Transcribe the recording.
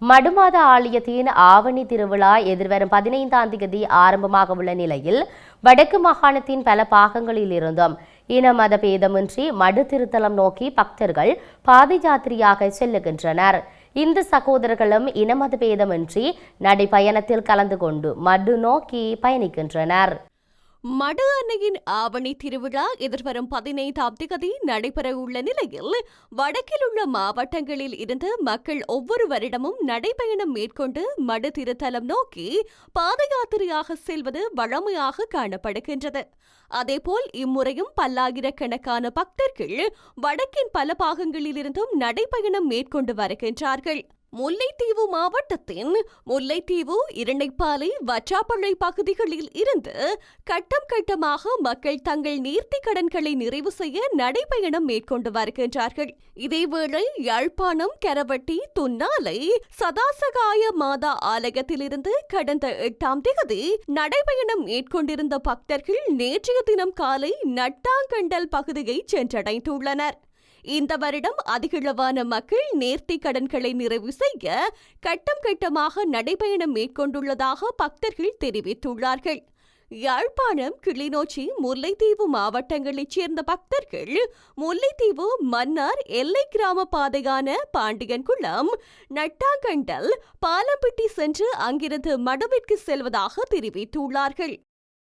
மடுமாத ஆலயத்தின் ஆவணி திருவிழா எதிர்வரும் 15ஆம் தேதி ஆரம்பமாக உள்ள நிலையில் வடக்கு மாகாணத்தின் பல பாகங்களில் இருந்தும் இன மத பேதமின்றி மடு திருத்தலம் நோக்கி பக்தர்கள் பாத யாத்திரையாக செல்லுகின்றனர். இந்து சகோதரர்களும் இனமத பேதமின்றி நடைபயணத்தில் கலந்து கொண்டு மடு நோக்கி பயணிக்கின்றனர். மடு அன்னையின் ஆவணி திருவிழா எதிர்வரும் 15ஆம் தேதி நடைபெற உள்ள நிலையில் வடக்கில் உள்ள மாவட்டங்களில் இருந்து மக்கள் ஒவ்வொரு வருடமும் நடைபயணம் மேற்கொண்டு மடு திருத்தலம் நோக்கி பாத யாத்திரையாக செல்வது வழமையாக காணப்படுகின்றது. அதேபோல் இம்முறையும் பல்லாயிரக்கணக்கான பக்தர்கள் வடக்கின் பல பாகங்களிலிருந்தும் நடைபயணம் மேற்கொண்டு வருகின்றார்கள். முல்லைத்தீவு மாவட்டத்தின் முல்லைத்தீவு, இரண்டைப்பாலை, வற்றாப்பளை பகுதிகளில் இருந்து கட்டம் கட்டமாக மக்கள் தங்கள் நேர்த்தி கடன்களை நிறைவு செய்ய நடைபயணம் மேற்கொண்டு வருகின்றார்கள். இதேவேளை யாழ்ப்பாணம், கரவட்டி, துன்னாலை, சதாசகாய மாதா ஆலயத்திலிருந்து கடந்த 8ஆம் தேதி நடைபயணம் மேற்கொண்டிருந்த பக்தர்கள் நேற்றைய தினம் காலை நட்டாங்கண்டல் பகுதியை சென்றடைந்துள்ளனர். இந்த வருடம் அதிகளவான மக்கள் நேர்த்தி கடன்களை நிறைவு செய்ய கட்டம் கட்டமாக நடைபயணம் மேற்கொண்டுள்ளதாக பக்தர்கள் தெரிவித்துள்ளார்கள். யாழ்ப்பாணம், கிளிநொச்சி, முல்லைத்தீவு மாவட்டங்களைச் சேர்ந்த பக்தர்கள் முல்லைத்தீவு மன்னார் எல்லை கிராம பாதையான பாண்டியன்குளம், நட்டாங்கண்டல், பாலம்பிட்டி சென்று அங்கிருந்து மடுவிற்கு செல்வதாக தெரிவித்துள்ளார்கள்.